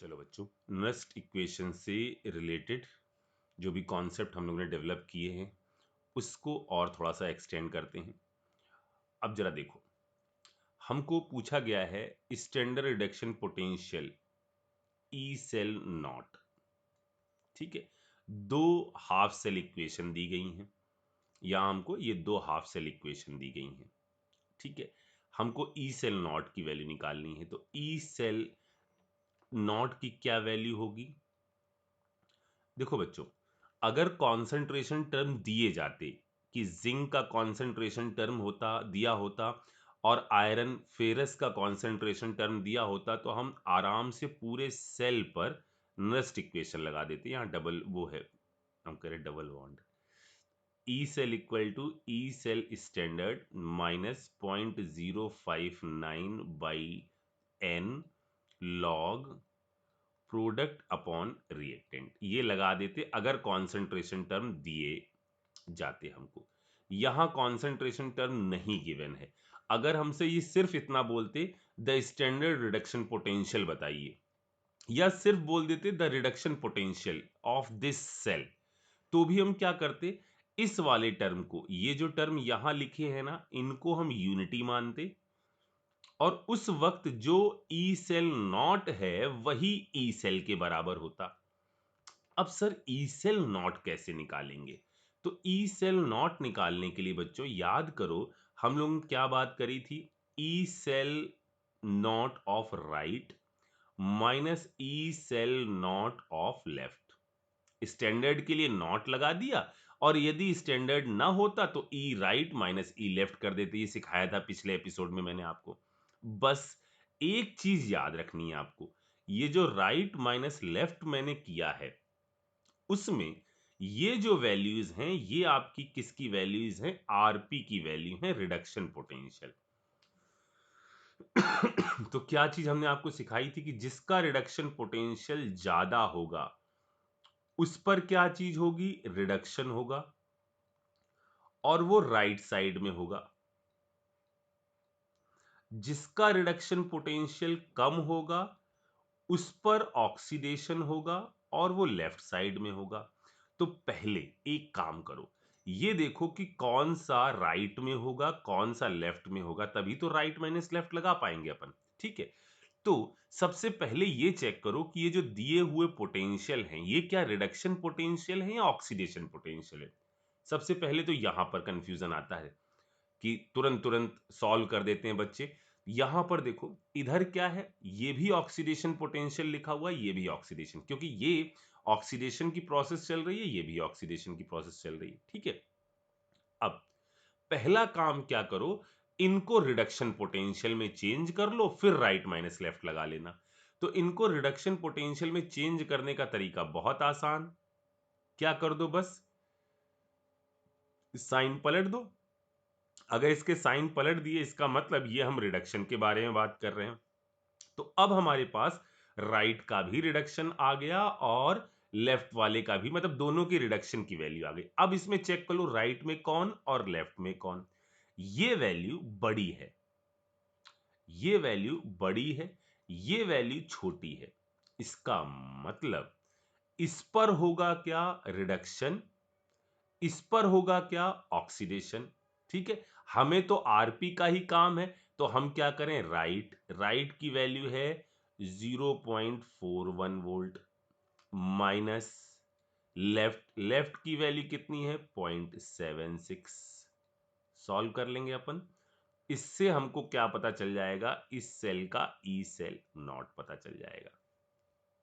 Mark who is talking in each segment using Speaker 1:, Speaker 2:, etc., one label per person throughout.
Speaker 1: चलो बच्चों, next equation से रिलेटेड जो भी कॉन्सेप्ट हम लोगों ने डेवलप किए हैं उसको और थोड़ा सा एक्सटेंड करते हैं। अब जरा देखो, हमको पूछा गया है standard reduction potential E cell naught. ठीक है, दो हाफ सेल इक्वेशन दी गई हैं, या हमको ये दो हाफ सेल इक्वेशन दी गई हैं। ठीक है, हमको ई सेल नॉट की वैल्यू निकालनी है, तो ई सेल नॉट की क्या वैल्यू होगी? देखो बच्चों, अगर कॉन्सेंट्रेशन टर्म दिए जाते कि जिंक का कॉन्सेंट्रेशन टर्म होता दिया होता और आयरन फेरस का कॉन्सेंट्रेशन टर्म दिया होता तो हम आराम से पूरे सेल पर नेक्स्ट इक्वेशन लगा देते। यहाँ डबल वो है, हम कह रहे double bond. E cell equal to E cell standard minus 0.059 by n log product upon reactant, ये लगा देते अगर कॉन्सेंट्रेशन टर्म दिए जाते हमको। यहां कॉन्सेंट्रेशन टर्म नहीं गिवन है। अगर हमसे ये सिर्फ इतना बोलते द स्टैंडर्ड रिडक्शन पोटेंशियल बताइए, या सिर्फ बोल देते the reduction potential of this cell, तो भी हम क्या करते, इस वाले टर्म को, ये जो टर्म यहां लिखे हैं ना, इनको हम यूनिटी मानते और उस वक्त जो ई सेल नॉट है वही ई सेल के बराबर होता। अब सर ई सेल नॉट कैसे निकालेंगे? तो ई सेल नॉट निकालने के लिए बच्चों याद करो, हम लोगों ने क्या बात करी थी? E cell naught of right minus E cell naught of left. Standard के लिए नॉट लगा दिया, और यदि स्टैंडर्ड ना होता तो ई राइट माइनस ई लेफ्ट कर देते। ये सिखाया था पिछले एपिसोड में मैंने आपको। बस एक चीज याद रखनी है आपको, ये जो राइट माइनस लेफ्ट मैंने किया है उसमें ये जो वैल्यूज हैं ये आपकी किसकी वैल्यूज हैं? आरपी की वैल्यू है, रिडक्शन पोटेंशियल। तो क्या चीज हमने आपको सिखाई थी कि जिसका रिडक्शन पोटेंशियल ज्यादा होगा उस पर क्या चीज होगी? रिडक्शन होगा, और वो राइट साइड में होगा। जिसका रिडक्शन पोटेंशियल कम होगा उस पर ऑक्सीडेशन होगा, और वो लेफ्ट साइड में होगा। तो पहले एक काम करो, ये देखो कि कौन सा राइट में होगा कौन सा लेफ्ट में होगा, तभी तो राइट माइनस लेफ्ट लगा पाएंगे अपन। ठीक है, तो सबसे पहले ये चेक करो कि ये जो दिए हुए पोटेंशियल हैं ये क्या रिडक्शन पोटेंशियल है या ऑक्सीडेशन पोटेंशियल है। सबसे पहले तो यहां पर कंफ्यूजन आता है कि तुरंत तुरंत सॉल्व कर देते हैं बच्चे। यहां पर देखो, इधर क्या है? ये भी ऑक्सीडेशन पोटेंशियल लिखा हुआ है, ये भी ऑक्सीडेशन, क्योंकि ये ऑक्सीडेशन की प्रोसेस चल रही है, ये भी ऑक्सीडेशन की प्रोसेस चल रही है। ठीक है, अब पहला काम क्या करो, इनको रिडक्शन पोटेंशियल में चेंज कर लो, फिर राइट माइनस लेफ्ट लगा लेना। तो इनको रिडक्शन पोटेंशियल में चेंज करने का तरीका बहुत आसान, क्या कर दो, बस साइन पलट दो। अगर इसके साइन पलट दिए इसका मतलब ये हम रिडक्शन के बारे में बात कर रहे हैं। तो अब हमारे पास राइट का भी रिडक्शन आ गया और लेफ्ट वाले का भी, मतलब दोनों की रिडक्शन की वैल्यू आ गई। अब इसमें चेक कर लो राइट में कौन और लेफ्ट में कौन। ये वैल्यू बड़ी है, ये वैल्यू बड़ी है, ये वैल्यू छोटी है। इसका मतलब इस पर होगा क्या? रिडक्शन। इस पर होगा क्या? ऑक्सीडेशन। ठीक है, हमें तो आरपी का ही काम है, तो हम क्या करें? राइट, राइट की वैल्यू है 0.41 वोल्ट माइनस लेफ्ट, लेफ्ट की वैल्यू कितनी है? 0.76। सॉल्व कर लेंगे अपन। इससे हमको क्या पता चल जाएगा? इस सेल का ई सेल नॉट पता चल जाएगा।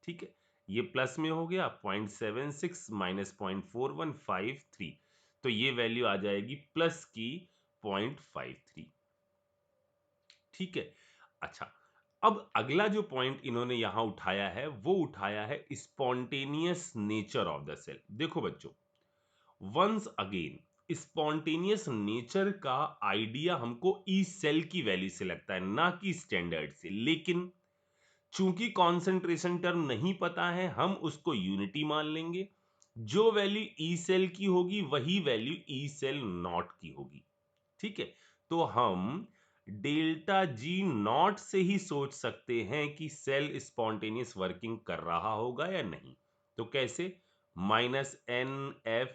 Speaker 1: ठीक है, ये प्लस में हो गया 0.76 माइनस 0.4153, तो ये वैल्यू आ जाएगी प्लस की 0.53। ठीक है, अच्छा, अब अगला जो पॉइंट इन्होंने यहां उठाया है वो उठाया है spontaneous nature of the cell. देखो बच्चों, वंस अगेन स्पॉन्टेनियस नेचर का आइडिया हमको ई सेल की वैल्यू से लगता है, ना कि स्टैंडर्ड से। लेकिन चूंकि कॉन्सेंट्रेशन टर्म नहीं पता है हम उसको यूनिटी मान लेंगे। जो वैल्यू ई सेल की होगी वही वैल्यू ई सेल नॉट की होगी। ठीक है, तो हम डेल्टा जी नॉट से ही सोच सकते हैं कि सेल स्पॉन्टेनियस वर्किंग कर रहा होगा या नहीं। तो कैसे? -NFE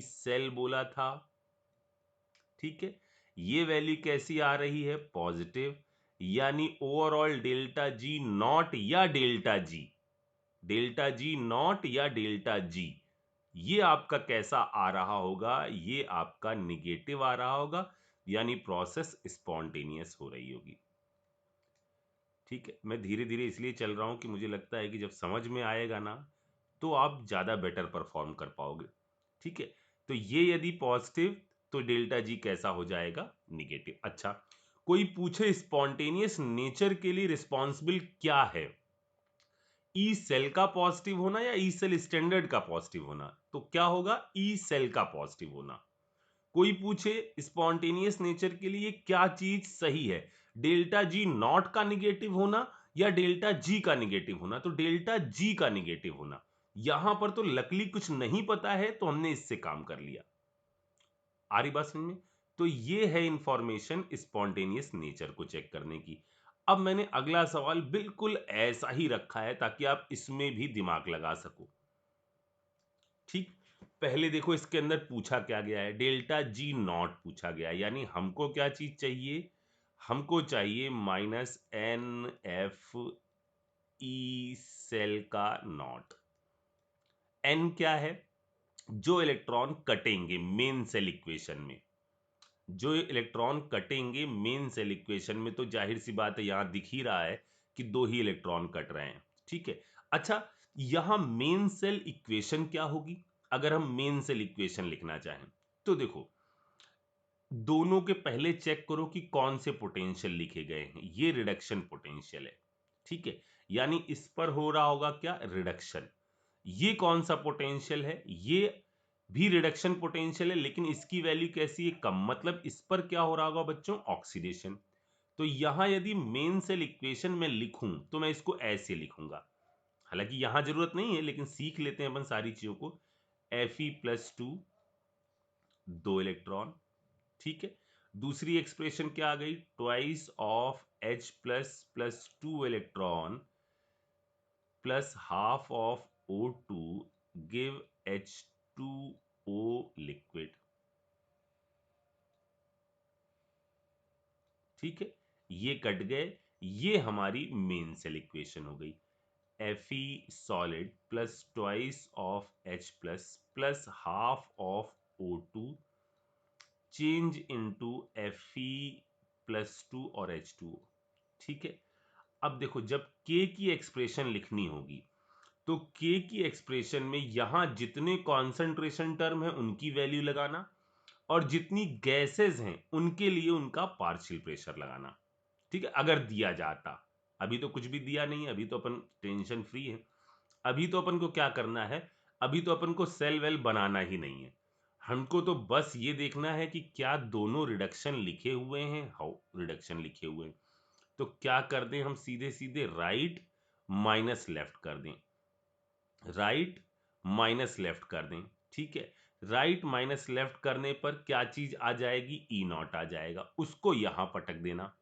Speaker 1: सेल बोला था, ठीक है। ये वैल्यू कैसी आ रही है? पॉजिटिव, यानी ओवरऑल डेल्टा जी नॉट या डेल्टा जी ये आपका कैसा आ रहा होगा? ये आपका निगेटिव आ रहा होगा, यानी प्रोसेस स्पॉन्टेनियस हो रही होगी। ठीक है, मैं धीरे धीरे इसलिए चल रहा हूं कि मुझे लगता है कि जब समझ में आएगा ना तो आप ज्यादा बेटर परफॉर्म कर पाओगे। ठीक है, तो ये यदि पॉजिटिव तो डेल्टा जी कैसा हो जाएगा? निगेटिव। अच्छा, कोई पूछे स्पॉन्टेनियस नेचर के लिए रिस्पॉन्सिबल क्या है? ई सेल का पॉजिटिव होना या ई सेल स्टैंडर्ड का पॉजिटिव होना? तो क्या होगा? ई सेल का पॉजिटिव होना। कोई पूछे स्पॉन्टेनियस नेचर के लिए क्या चीज सही है? डेल्टा जी नॉट का निगेटिव होना या डेल्टा जी का निगेटिव होना? तो डेल्टा जी का निगेटिव होना। यहां पर तो लकली कुछ नहीं पता है तो हमने इससे काम कर लिया। आ रही बात समझ में? तो ये है इंफॉर्मेशन स्पॉन्टेनियस नेचर को चेक करने की। अब मैंने अगला सवाल बिल्कुल ऐसा ही रखा है ताकि आप इसमें भी दिमाग लगा सको। ठीक, पहले देखो इसके अंदर पूछा क्या गया है? डेल्टा जी नॉट पूछा गया है, यानी हमको क्या चीज चाहिए? हमको चाहिए -NFE सेल का नॉट। एन क्या है? जो इलेक्ट्रॉन कटेंगे मेन सेल इक्वेशन में, जो इलेक्ट्रॉन कटेंगे मेन सेल इक्वेशन में, तो जाहिर सी बात है यहां दिख ही रहा है कि दो ही इलेक्ट्रॉन कट रहे हैं। ठीक है, अच्छा, यहां मेन सेल इक्वेशन क्या होगी? अगर हम मेन सेल इक्वेशन लिखना चाहें तो देखो, दोनों के पहले चेक करो कि कौन से पोटेंशियल लिखे गए हैं। ये रिडक्शन पोटेंशियल है, ठीक है, यानी इस पर हो रहा होगा क्या? रिडक्शन। ये कौन सा पोटेंशियल है? ये भी रिडक्शन पोटेंशियल है, लेकिन इसकी वैल्यू कैसी है? कम। मतलब इस पर क्या हो रहा होगा बच्चों? ऑक्सीडेशन। तो यहां यदि मेन सेल इक्वेशन में लिखूं तो मैं इसको ऐसे लिखूंगा, हालांकि यहां जरूरत नहीं है लेकिन सीख लेते हैं अपन सारी चीजों को। Fe+2, 2 इलेक्ट्रॉन, ठीक है। दूसरी एक्सप्रेशन क्या आ गई? Twice of H plus 2 electron plus half of O2 give H2O liquid. ठीक है, ये कट गए, ये हमारी मेन सेल इक्वेशन हो गई। Fe solid plus twice of H plus half of O2 change into Fe+2 और H2O। ठीक है, अब देखो जब K की एक्सप्रेशन लिखनी होगी तो K की एक्सप्रेशन में यहां जितने कॉन्सेंट्रेशन टर्म है उनकी वैल्यू लगाना और जितनी गैसेस हैं उनके लिए उनका पार्शियल प्रेशर लगाना। ठीक है, अगर दिया जाता, अभी तो कुछ भी दिया नहीं है, अभी तो अपन टेंशन फ्री है। अभी तो अपन को क्या करना है? अभी तो अपन को सेल वेल बनाना ही नहीं है, हमको तो बस ये देखना है कि क्या दोनों रिडक्शन लिखे हुए हैं। हाउ रिडक्शन लिखे हुए हैं, तो क्या कर दें हम? सीधे सीधे राइट माइनस लेफ्ट कर दें, राइट माइनस लेफ्ट कर दें। ठीक है, राइट माइनस लेफ्ट करने पर क्या चीज आ जाएगी? ई नॉट आ जाएगा, उसको यहां पटक देना।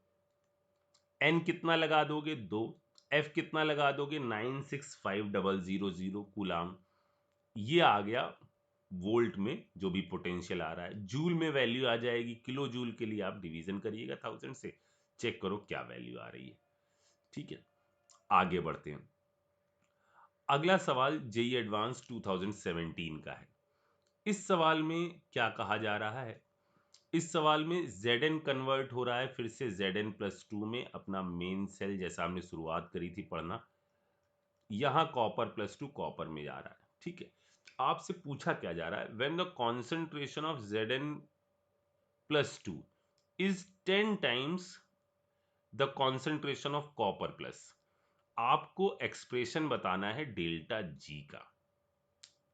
Speaker 1: एन कितना लगा दोगे? 2। एफ कितना लगा दोगे? 965,000 कूलाम। ये आ गया वोल्ट में, जो भी पोटेंशियल आ रहा है। जूल में वैल्यू आ जाएगी, किलो जूल के लिए आप डिवीजन करिएगा 1000 से, चेक करो क्या वैल्यू आ रही है। ठीक है, आगे बढ़ते हैं। अगला सवाल जेई एडवांस 2017 का है। इस सवाल में क्या कहा जा रहा है? इस सवाल में Zn कन्वर्ट हो रहा है फिर से Zn+2 में, अपना मेन सेल जैसा हमने शुरुआत करी थी पढ़ना। यहां कॉपर+2 कॉपर में जा रहा है। ठीक है, आपसे पूछा क्या जा रहा है? When the concentration of Zn+2 is 10 times the concentration of copper+, आपको एक्सप्रेशन बताना है डेल्टा जी का।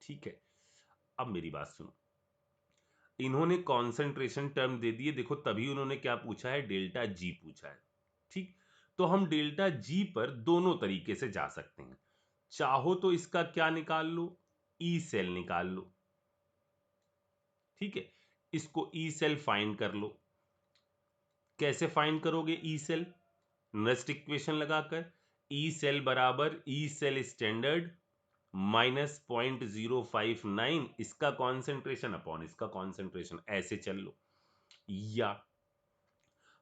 Speaker 1: ठीक है, अब मेरी बात सुनो, इन्होंने कॉन्सेंट्रेशन टर्म दे दिए, देखो तभी उन्होंने क्या पूछा है? डेल्टा जी पूछा है। ठीक, तो हम डेल्टा जी पर दोनों तरीके से जा सकते हैं। चाहो तो इसका क्या निकाल लो? ई सेल निकाल लो। ठीक है, इसको ई सेल फाइंड कर लो। कैसे फाइंड करोगे ई सेल? नेक्स्ट इक्वेशन लगाकर ई सेल बराबर ई सेल स्टैंडर्ड माइनस 0.059 इसका कॉन्सेंट्रेशन अपॉन इसका कॉन्सेंट्रेशन, ऐसे चल लो। या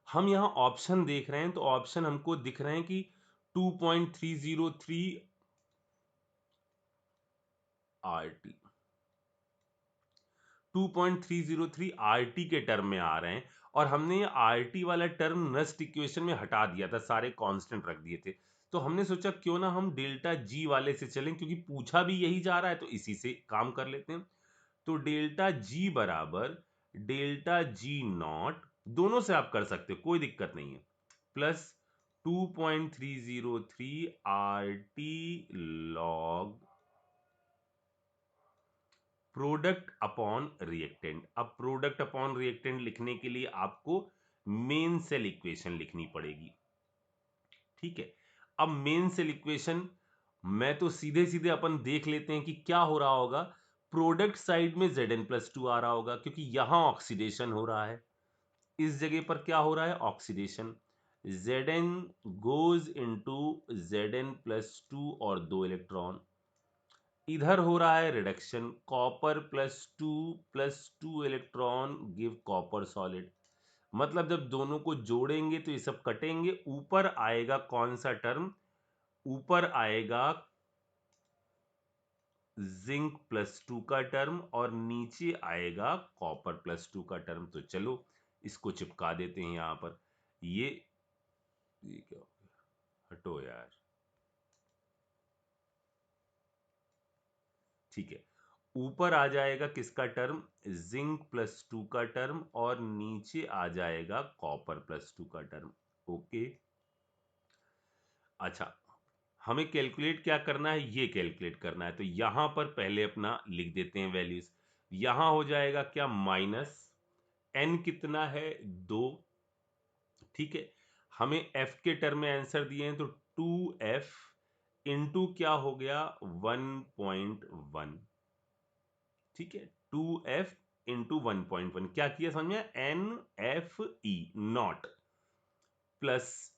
Speaker 1: हम यहां ऑप्शन देख रहे हैं तो ऑप्शन हमको दिख रहे हैं कि 2.303 आरटी 2.303 आरटी के टर्म में आ रहे हैं और हमने ये आरटी वाला टर्म नेक्स्ट इक्वेशन में हटा दिया था, सारे कांस्टेंट रख दिए थे। तो हमने सोचा क्यों ना हम डेल्टा जी वाले से चलें, क्योंकि पूछा भी यही जा रहा है तो इसी से काम कर लेते हैं। तो डेल्टा जी बराबर डेल्टा जी नॉट, दोनों से आप कर सकते हो, कोई दिक्कत नहीं है, plus 2.303 R T log product upon reactant. अब प्रोडक्ट अपॉन रिएक्टेंट लिखने के लिए आपको मेन सेल इक्वेशन लिखनी पड़ेगी, ठीक है। अब मेन सेल इक्वेशन मैं तो सीधे सीधे अपन देख लेते हैं कि क्या हो रहा होगा। प्रोडक्ट साइड में Zn+2 आ रहा होगा क्योंकि यहां ऑक्सीडेशन हो रहा है, इस जगह पर क्या हो रहा है, oxidation. Zn goes into Zn+2 और 2 इलेक्ट्रॉन, इधर हो रहा है reduction, copper +2 electron give copper solid. मतलब जब दोनों को जोड़ेंगे तो ये सब कटेंगे, ऊपर आएगा कौन सा टर्म, ऊपर आएगा Zn+2 का टर्म और नीचे आएगा कॉपर+2 का टर्म। तो चलो इसको चिपका देते हैं यहां पर। ये क्या हो गया, हटो यार, ठीक है। ऊपर आ जाएगा किसका टर्म, Zn+2 का टर्म और नीचे आ जाएगा कॉपर+2 का टर्म। ओके, अच्छा, हमें कैलकुलेट क्या करना है, ये कैलकुलेट करना है। तो यहां पर पहले अपना लिख देते हैं वैल्यूज। यहां हो जाएगा क्या, माइनस एन कितना है, 2, ठीक है। हमें एफ के टर्म में आंसर दिए हैं तो 2f इंटू क्या हो गया, 1.1, ठीक है। 2f इंटू 1.1 क्या किया समझ में, n F E naught plus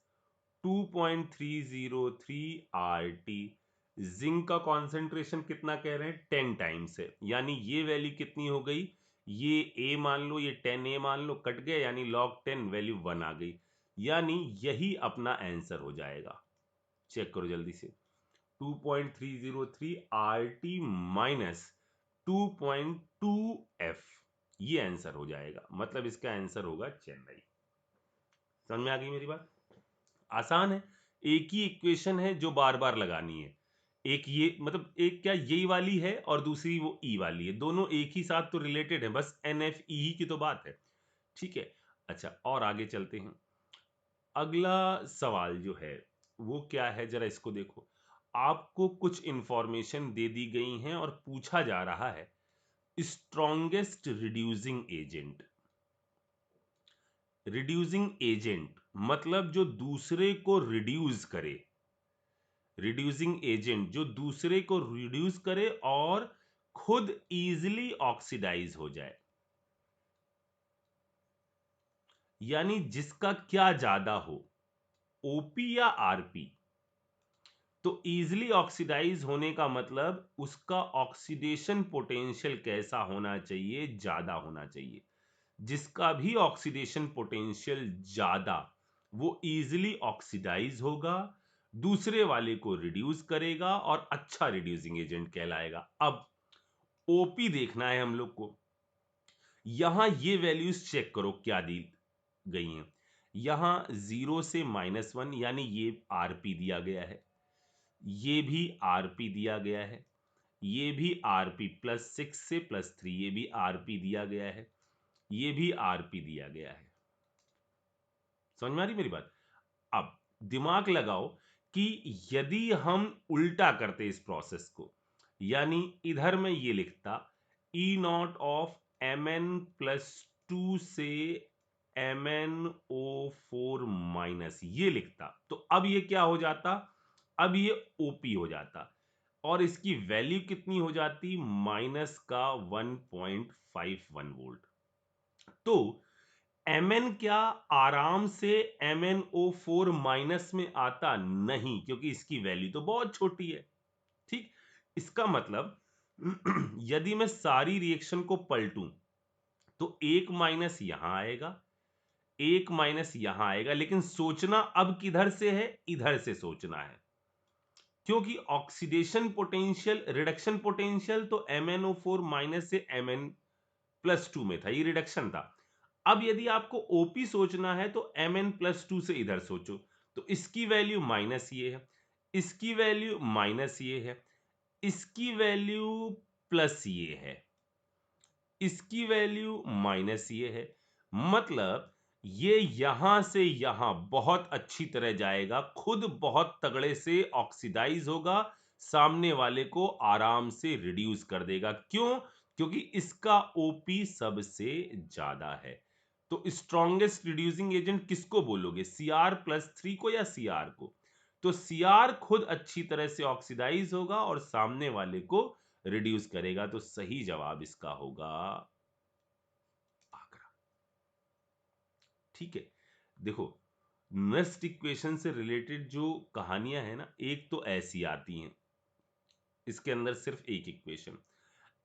Speaker 1: 2.303 R T. Zinc का कॉन्सेंट्रेशन कितना कह रहे हैं, 10 टाइम्स है, यानी ये वैल्यू कितनी हो गई, ये ए मान लो, ये 10 ए मान लो, कट गया, यानी log 10 वैल्यू 1 आ गई, यानी यही अपना आंसर हो जाएगा। चेक करो जल्दी से, 2.303 आर टी माइनस 2.2 एफ, ये आंसर हो जाएगा। मतलब इसका आंसर होगा चेन्नई। समझ में आ गई मेरी बात? आसान है, एक ही इक्वेशन है जो बार बार लगानी है। एक ये मतलब एक क्या यही वाली है और दूसरी वो ई वाली है, दोनों एक ही साथ तो रिलेटेड है, बस एन एफ ई ही की तो बात है, ठीक है। अच्छा, और आगे चलते हैं। अगला सवाल जो है वो क्या है, जरा इसको देखो। आपको कुछ इंफॉर्मेशन दे दी गई हैं और पूछा जा रहा है strongest reducing agent. Reducing agent मतलब जो दूसरे को रिड्यूस करे, रिड्यूसिंग एजेंट जो दूसरे को रिड्यूस करे और खुद इजीली ऑक्सीडाइज हो जाए, यानी जिसका क्या ज्यादा हो, ओपी या आरपी। तो इजीली ऑक्सीडाइज होने का मतलब उसका ऑक्सीडेशन पोटेंशियल कैसा होना चाहिए, ज्यादा होना चाहिए। जिसका भी ऑक्सीडेशन पोटेंशियल ज्यादा, वो इजीली ऑक्सीडाइज होगा, दूसरे वाले को रिड्यूस करेगा और अच्छा रिड्यूसिंग एजेंट कहलाएगा। अब ओपी देखना है हम लोग को। यहां ये वैल्यूज चेक करो क्या दी गई हैं। यहां 0 से -1 यानी ये आरपी दिया गया है, ये भी आरपी दिया गया है, ये भी आरपी +6 से +3 ये भी आरपी दिया गया है, ये भी आरपी दिया गया है। समझ में आ रही मेरी बात? अब दिमाग लगाओ कि यदि हम उल्टा करते इस प्रोसेस को, यानी इधर मैं ये लिखता E0 ऑफ Mn+2 से MnO4- ये लिखता, तो अब ये क्या हो जाता, अब ये ओपी हो जाता और इसकी वैल्यू कितनी हो जाती, -1.51 वोल्ट। तो Mn क्या आराम से MnO4 माइनस में आता नहीं, क्योंकि इसकी वैल्यू तो बहुत छोटी है। ठीक, इसका मतलब यदि मैं सारी रिएक्शन को पलटूं तो एक माइनस यहां आएगा, एक माइनस यहां आएगा, लेकिन सोचना अब किधर से है, इधर से सोचना है, क्योंकि ऑक्सीडेशन पोटेंशियल, रिडक्शन पोटेंशियल तो MnO4 माइनस से Mn+2 में था, ये रिडक्शन था। अब यदि आपको ओपी सोचना है तो Mn+2 से इधर सोचो, तो इसकी वैल्यू माइनस ये है, इसकी वैल्यू माइनस ये है, इसकी वैल्यू प्लस ये है, इसकी वैल्यू माइनस ये है। मतलब ये यहां से यहां बहुत अच्छी तरह जाएगा, खुद बहुत तगड़े से ऑक्सीडाइज होगा, सामने वाले को आराम से रिड्यूस कर देगा। क्यों? क्योंकि इसका ओपी सबसे ज्यादा है। तो स्ट्रॉन्गेस्ट रिड्यूसिंग एजेंट किसको बोलोगे, Cr+3 को या Cr को? तो Cr खुद अच्छी तरह से ऑक्सीडाइज होगा और सामने वाले को रिड्यूस करेगा। तो सही जवाब इसका होगा आगरा। ठीक है, देखो नेक्स्ट इक्वेशन से रिलेटेड जो कहानियां है ना, एक तो ऐसी आती हैं, इसके अंदर सिर्फ एक इक्वेशन,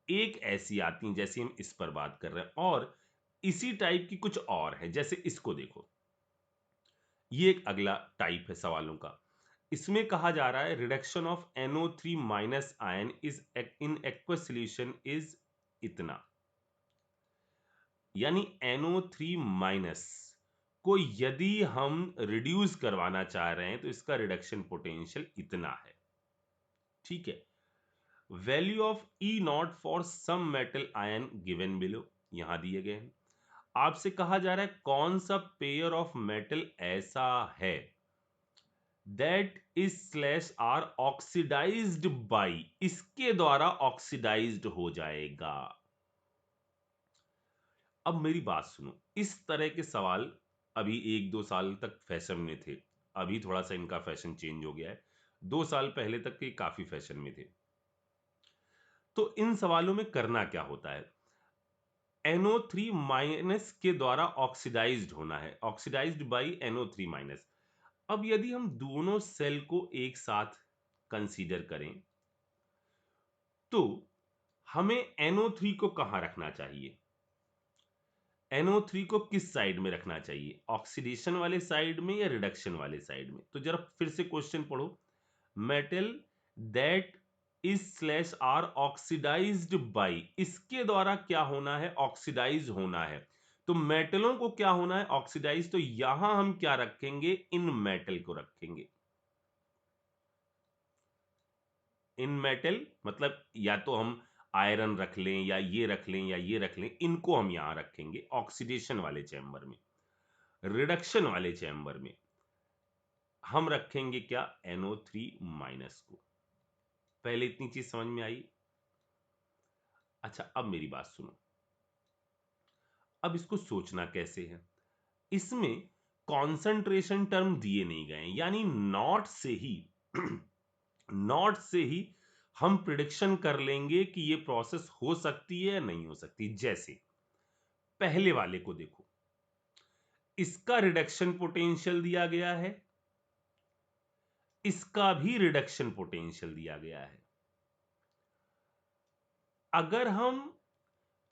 Speaker 1: एक ऐसी आती हैं जैसे हम इस पर बात कर रहे हैं, और इसी टाइप की कुछ और है। जैसे इसको देखो, ये एक अगला टाइप है सवालों का। इसमें कहा जा रहा है reduction of NO3 minus ion is in aqueous solution is इतना, यानी NO3 माइनस को यदि हम रिड्यूस करवाना चाह रहे हैं तो इसका रिडक्शन पोटेंशियल इतना है। ठीक है, value of E0 for some metal ion given below, यहां दिए गए हैं। आपसे कहा जा रहा है कौन सा पेयर ऑफ मेटल ऐसा है that is slash or oxidised by, इसके द्वारा ऑक्सीडाइज्ड हो जाएगा। अब मेरी बात सुनो, इस तरह के सवाल अभी 1-2 साल तक फैशन में थे, अभी थोड़ा सा इनका फैशन चेंज हो गया है। 2 साल पहले तक के काफी फैशन में थे। तो इन सवालों में करना क्या होता है, NO3 माइनस के द्वारा ऑक्सीडाइज्ड होना है, ऑक्सीडाइज्ड बाई NO3 माइनस। अब यदि हम दोनों सेल को एक साथ कंसीडर करें तो हमें NO3 को कहां रखना चाहिए, NO3 को किस साइड में रखना चाहिए, ऑक्सीडेशन वाले साइड में या रिडक्शन वाले साइड में? तो जरा फिर से क्वेश्चन पढ़ो, metal that is slash or oxidised by, इसके द्वारा क्या होना है, ऑक्सीडाइज होना है। तो मेटलों को क्या होना है, ऑक्सीडाइज। तो यहां हम क्या रखेंगे, इन मेटल को रखेंगे। इन मेटल मतलब या तो हम आयरन रख लें या ये रख लें या ये रख लें, इनको हम यहां रखेंगे ऑक्सीडेशन वाले चैम्बर में। रिडक्शन वाले चैम्बर में हम रखेंगे क्या, NO3 माइनस को। पहले इतनी चीज समझ में आई? अच्छा, अब मेरी बात सुनो, अब इसको सोचना कैसे है। इसमें कॉन्सेंट्रेशन टर्म दिए नहीं गए, यानी नॉट से ही नॉट से ही हम प्रिडिक्शन कर लेंगे कि ये प्रोसेस हो सकती है या नहीं हो सकती। जैसे पहले वाले को देखो, इसका रिडक्शन पोटेंशियल दिया गया है, इसका भी रिडक्शन पोटेंशियल दिया गया है। अगर हम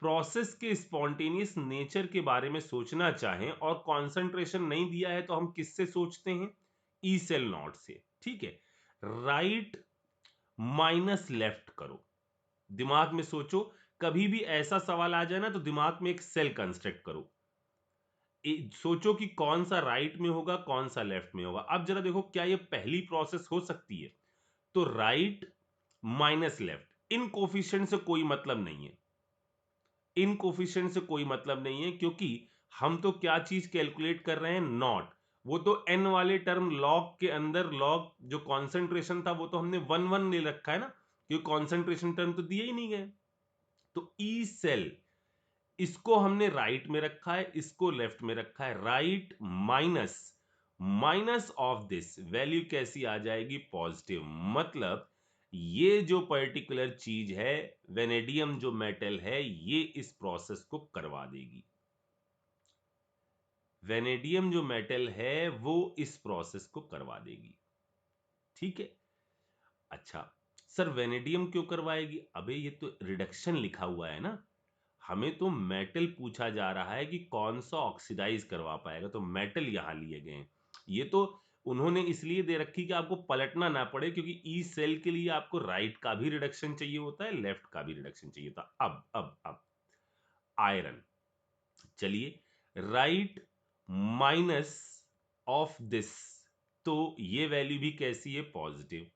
Speaker 1: प्रोसेस के स्पॉन्टेनियस नेचर के बारे में सोचना चाहें और कंसंट्रेशन नहीं दिया है तो हम किससे सोचते हैं, ई सेल नॉट से। ठीक है, राइट माइनस लेफ्ट करो, दिमाग में सोचो, कभी भी ऐसा सवाल आ जाए ना तो दिमाग में एक सेल कंस्ट्रक्ट करो, सोचो कि कौन सा राइट में होगा कौन सा लेफ्ट में होगा। अब जरा देखो, क्या ये पहली प्रोसेस हो सकती है? तो राइट माइनस लेफ्ट, इन कोफिशिएंट से कोई मतलब नहीं है, इन कोफिशिएंट से कोई मतलब नहीं है, क्योंकि हम तो क्या चीज कैलकुलेट कर रहे हैं, नॉट। वो तो एन वाले टर्म लॉग के अंदर, लॉग जो कॉन्सेंट्रेशन था वो तो हमने 1-1 ले रखा है ना, क्योंकि कॉन्सेंट्रेशन टर्म तो दिए ही नहीं गए। तो ई सेल, इसको हमने राइट में रखा है, इसको लेफ्ट में रखा है। Right minus minus of this value कैसी आ जाएगी, पॉजिटिव। मतलब ये जो पर्टिकुलर चीज है, वेनेडियम जो मेटल है, ये इस प्रोसेस को करवा देगी। वेनेडियम जो मेटल है वो इस प्रोसेस को करवा देगी। ठीक है, अच्छा सर वेनेडियम क्यों करवाएगी? अबे ये तो रिडक्शन लिखा हुआ है ना, हमें तो मेटल पूछा जा रहा है कि कौन सा ऑक्सीडाइज करवा पाएगा, तो मेटल यहां लिए गए हैं। ये तो उन्होंने इसलिए दे रखी कि आपको पलटना ना पड़े, क्योंकि ई सेल के लिए आपको राइट का भी रिडक्शन चाहिए होता है, लेफ्ट का भी रिडक्शन चाहिए होता है। अब आयरन, चलिए राइट माइनस ऑफ दिस, तो ये वैल्यू भी कैसी है? पॉजिटिव,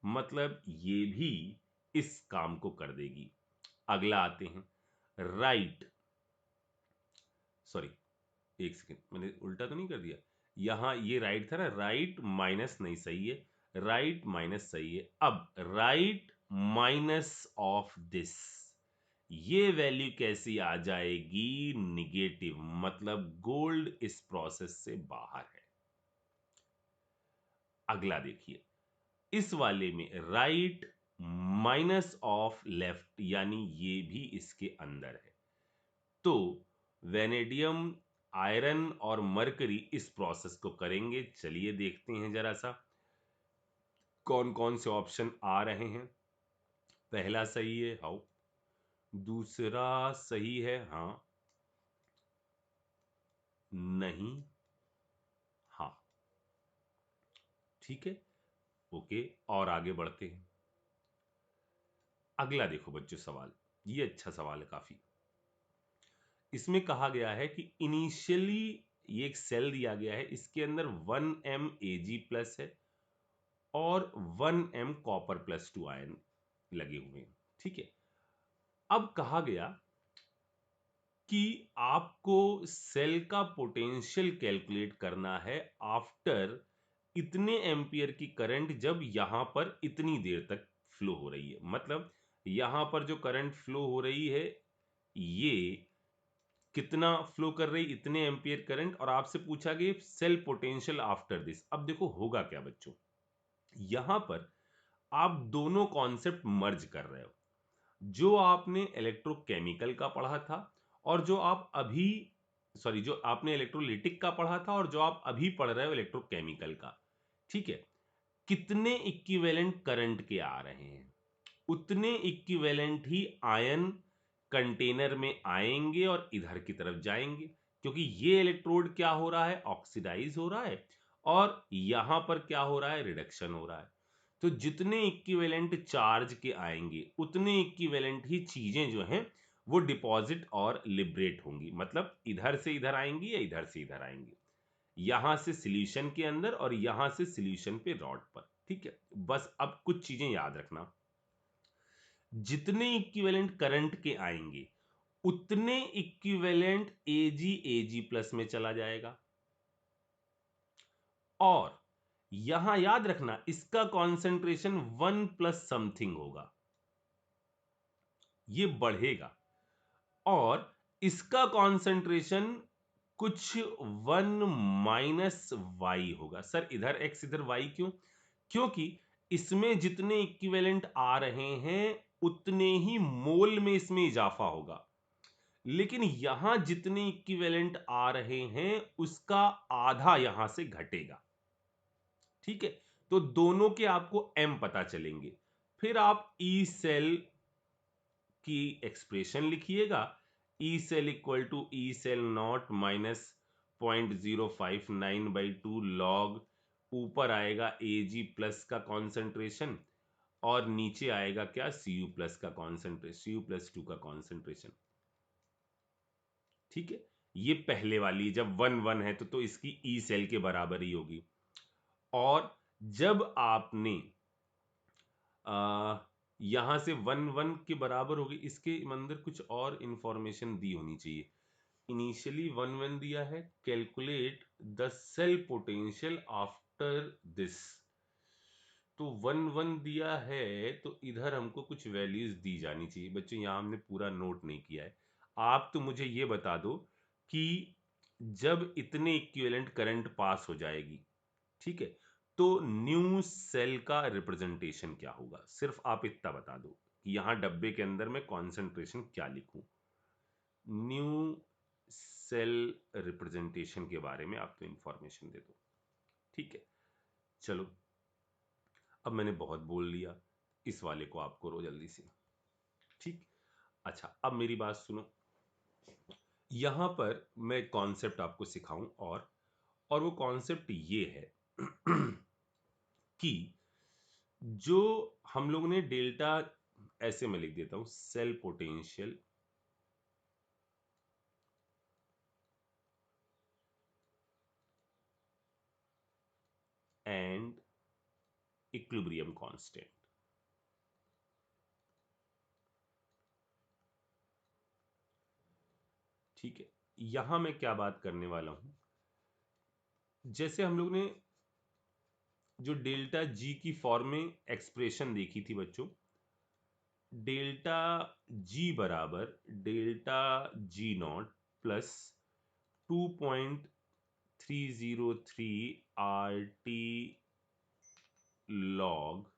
Speaker 1: मतलब ये भी इस काम को कर देगी। अगला आते हैं, राइट, सॉरी एक सेकेंड, मैंने उल्टा तो नहीं कर दिया? यहां ये राइट था ना, राइट माइनस नहीं, सही है, राइट माइनस सही है। अब राइट माइनस ऑफ दिस, ये वैल्यू कैसी आ जाएगी? निगेटिव, मतलब गोल्ड इस प्रोसेस से बाहर है। अगला देखिए, इस वाले में राइट माइनस ऑफ लेफ्ट, यानी ये भी इसके अंदर है। तो वेनेडियम, आयरन और मरकरी इस प्रोसेस को करेंगे। चलिए देखते हैं जरा सा कौन कौन से ऑप्शन आ रहे हैं। पहला सही है, हाउ, दूसरा सही है, हाँ, नहीं, हाँ, ठीक है, ओके, और आगे बढ़ते हैं। अगला देखो बच्चों सवाल, ये अच्छा सवाल है काफी। इसमें कहा गया है कि इनिशियली ये एक सेल दिया गया है, इसके अंदर 1m Ag प्लस है और 1m कॉपर प्लस 2 आयन लगे हुए हैं। ठीक है, अब कहा गया कि आपको सेल का पोटेंशियल कैलकुलेट करना है आफ्टर इतने एम्पियर की करंट, जब यहां पर इतनी देर तक फ्लो हो रही है। मतलब यहां पर जो करंट फ्लो हो रही है, ये कितना फ्लो कर रही? इतने एम्पियर करंट। और आपसे पूछा गया सेल पोटेंशियल आफ्टर दिस। अब देखो होगा क्या बच्चों, यहां पर आप दोनों कॉन्सेप्ट मर्ज कर रहे हो, जो आपने इलेक्ट्रोकेमिकल का पढ़ा था और जो आप अभी, सॉरी, जो आपने इलेक्ट्रोलिटिक का पढ़ा था और जो आप अभी पढ़ रहे हो इलेक्ट्रोकेमिकल का। ठीक है, कितने इक्विवेलेंट करंट के आ रहे हैं, उतने इक्विवेलेंट ही आयन कंटेनर में आएंगे और इधर की तरफ जाएंगे, क्योंकि ये इलेक्ट्रोड क्या हो रहा है? ऑक्सीडाइज हो रहा है, और यहां पर क्या हो रहा है? रिडक्शन हो रहा है। तो जितने इक्विवेलेंट चार्ज के आएंगे, उतने इक्विवेलेंट ही चीजें जो हैं वो डिपॉजिट और लिबरेट होंगी। मतलब इधर से इधर आएंगी या इधर से इधर आएंगी, यहां से सॉल्यूशन के अंदर और यहां से सॉल्यूशन पे रॉड पर। ठीक है, बस अब कुछ चीजें याद रखना, जितने इक्विवेलेंट करंट के आएंगे उतने इक्विवेलेंट एजी प्लस में चला जाएगा। और यहां याद रखना इसका कॉन्सेंट्रेशन 1 प्लस समथिंग होगा, ये बढ़ेगा, और इसका कॉन्सेंट्रेशन कुछ 1 माइनस वाई होगा। सर इधर एक्स इधर वाई क्यों? क्योंकि इसमें जितने इक्विवेलेंट आ रहे हैं उतने ही मोल में इसमें इजाफा होगा, लेकिन यहां जितने इक्विवेलेंट आ रहे हैं उसका आधा यहां से घटेगा। ठीक है, तो दोनों के आपको एम पता चलेंगे। फिर आप ई सेल की एक्सप्रेशन लिखिएगा, E cell equal to E cell naught minus 0.059/2 log, ऊपर आएगा एजी प्लस का कॉन्सेंट्रेशन और नीचे आएगा क्या? सीयू प्लस का कॉन्सेंट्रेशन, सीयू प्लस 2 का कॉन्सेंट्रेशन। ठीक है, ये पहले वाली जब 1 1 है तो इसकी ई सेल के बराबर ही होगी। और जब आपने यहां से 1 1 के बराबर होगी, इसके अंदर कुछ और इंफॉर्मेशन दी होनी चाहिए। इनिशियली 1 1 दिया है, calculate the cell potential after this, तो 1 1 दिया है, तो इधर हमको कुछ वैल्यूज दी जानी चाहिए। बच्चों यहां हमने पूरा नोट नहीं किया है, आप तो मुझे ये बता दो कि जब इतने इक्विवेलेंट करंट पास हो जाएगी, ठीक है, तो न्यू सेल का रिप्रेजेंटेशन क्या होगा? सिर्फ आप इतना बता दो कि यहां डब्बे के अंदर मैं कॉन्सेंट्रेशन क्या लिखूं। न्यू सेल रिप्रेजेंटेशन के बारे में आप तो इंफॉर्मेशन दे दो। ठीक है, चलो अब मैंने बहुत बोल लिया, इस वाले को आप करो जल्दी से। ठीक, अच्छा अब मेरी बात सुनो, यहां पर मैं कॉन्सेप्ट आपको सिखाऊं और वो कॉन्सेप्ट ये है कि जो हम लोग ने डेल्टा, ऐसे मैं लिख देता हूं, cell potential and equilibrium constant. ठीक है, यहां मैं क्या बात करने वाला हूं, जैसे हम लोग ने जो डेल्टा जी की फॉर्म में एक्सप्रेशन देखी थी बच्चों, डेल्टा जी बराबर delta G not plus 2.303 R T log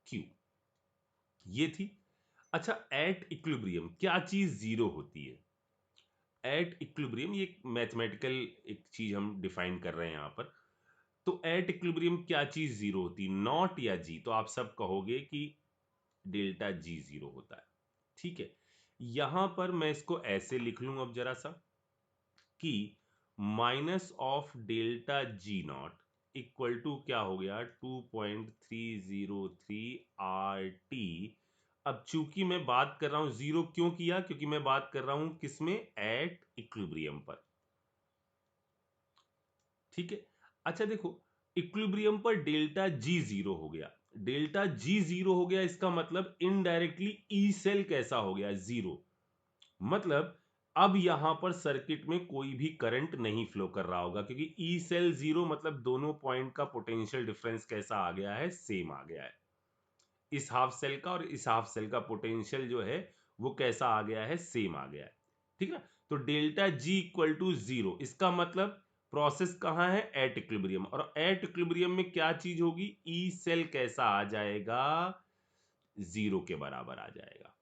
Speaker 1: Q, ये थी। अच्छा, एट इक्विलिब्रियम क्या चीज जीरो होती है? एट इक्विलिब्रियम, ये मैथमेटिकल एक चीज हम डिफाइन कर रहे हैं यहां पर। तो एट इक्विलिब्रियम क्या चीज जीरो होती है, नॉट या जी? तो आप सब कहोगे कि डेल्टा जी जीरो होता है। ठीक है, यहां पर मैं इसको ऐसे लिख लूं अब जरा सा कि minus of delta G naught equal to क्या हो गया, 2.303 आर टी। अब चूंकि मैं बात कर रहा हूं जीरो, क्यों किया? क्योंकि मैं बात कर रहा हूं किसमें, एट इक्विलिब्रियम पर। ठीक है, अच्छा देखो, इक्विलिब्रियम पर डेल्टा जी जीरो हो गया, डेल्टा जी जीरो हो गया, इसका मतलब इनडायरेक्टली ई सेल कैसा हो गया, जीरो। मतलब अब यहां पर सर्किट में कोई भी करंट नहीं फ्लो कर रहा होगा, क्योंकि ई सेल जीरो मतलब दोनों पॉइंट का पोटेंशियल डिफरेंस कैसा आ गया है, सेम आ गया है। इस हाफ सेल का और इस हाफ सेल का पोटेंशियल जो है वो कैसा आ गया है, सेम आ गया है। ठीक है ना? तो delta G equal to zero, इसका मतलब प्रोसेस कहां है, एट इक्विलिब्रियम। और एट इक्विलिब्रियम में क्या चीज होगी, ई सेल कैसा आ जाएगा, जीरो के बराबर आ जाएगा।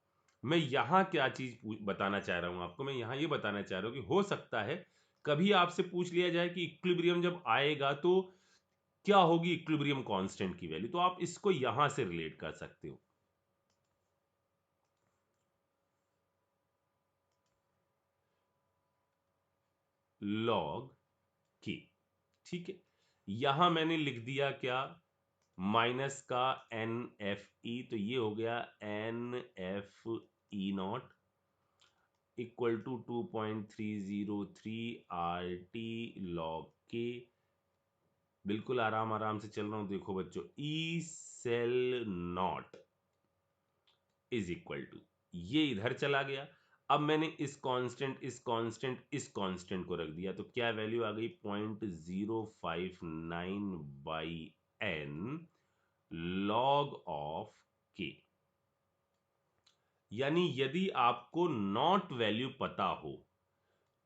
Speaker 1: मैं यहां क्या चीज बताना चाह रहा हूं आपको, मैं यहां ये बताना चाह रहा हूं कि हो सकता है कभी आपसे पूछ लिया जाए कि इक्विलिब्रियम जब आएगा तो क्या होगी इक्विलिब्रियम कांस्टेंट की वैल्यू, तो आप इसको यहां से रिलेट कर सकते हो, लॉग के। ठीक है, यहां मैंने लिख दिया क्या, माइनस का एन एफ ई, तो ये हो गया n F E naught equal to 2.303 R T log K. बिल्कुल आराम आराम से चल रहा हूं, देखो बच्चों, E cell naught is equal to, ये इधर चला गया। अब मैंने इस कांस्टेंट इस कांस्टेंट इस कांस्टेंट को रख दिया, तो क्या वैल्यू आ गई, 0.059 बाई एन लॉग ऑफ के। यानी यदि आपको नॉट वैल्यू पता हो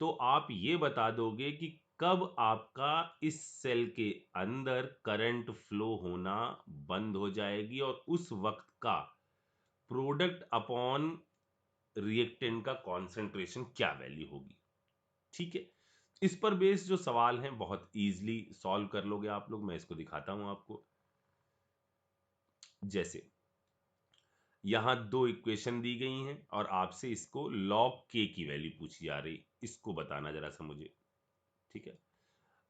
Speaker 1: तो आप ये बता दोगे कि कब आपका इस सेल के अंदर करंट फ्लो होना बंद हो जाएगी और उस वक्त का प्रोडक्ट अपॉन रिएक्टेंट का कॉन्सेंट्रेशन क्या वैल्यू होगी। ठीक है, इस पर बेस्ड जो सवाल हैं बहुत इजीली सॉल्व कर लोगे आप लोग, मैं इसको दिखाता हूं आपको। जैसे यहां दो इक्वेशन दी गई हैं और आपसे इसको लॉग के की वैल्यू पूछी जा रही, इसको बताना जरा सा मुझे। ठीक है,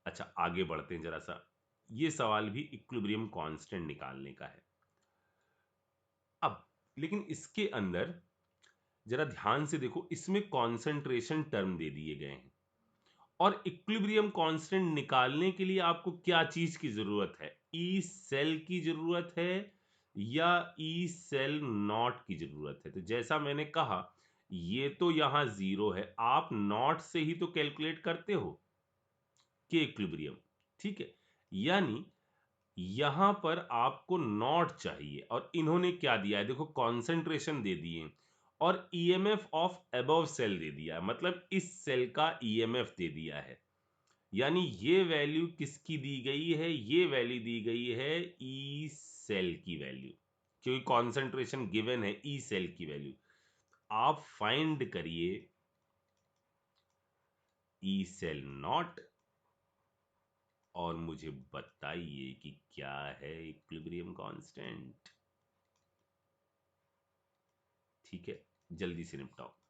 Speaker 1: अच्छा आगे बढ़ते हैं जरा सा, ये सवाल भी इक्विलिब्रियम कांस्टेंट निकालने का है। अब लेकिन इसके अंदर जरा ध्यान से देखो, इसमें कॉन्सेंट्रेशन टर्म दे दिए गए हैं और इक्विलिब्रियम कांस्टेंट निकालने के लिए आपको क्या चीज की जरूरत है, ई सेल की जरूरत है या ई सेल नॉट की जरूरत है? तो जैसा मैंने कहा, ये तो यहां जीरो है, आप नॉट से ही तो कैलकुलेट करते हो के इक्विलिब्रियम। ठीक है, यानी यहां पर आपको नॉट चाहिए और इन्होंने क्या दिया है, देखो कॉन्सेंट्रेशन दे दिए और ईएमएफ ऑफ अबव सेल दे दिया है, मतलब इस सेल का ईएमएफ दे दिया है। यानी ये वैल्यू किसकी दी गई है, ये वैल्यू दी गई है ई सेल की वैल्यू, क्योंकि कॉन्सेंट्रेशन गिवन है ई सेल की वैल्यू। आप फाइंड करिए ई सेल नॉट, और मुझे बताइए कि क्या है इक्विलिब्रियम कांस्टेंट। ठीक है, जल्दी से निपटाओ।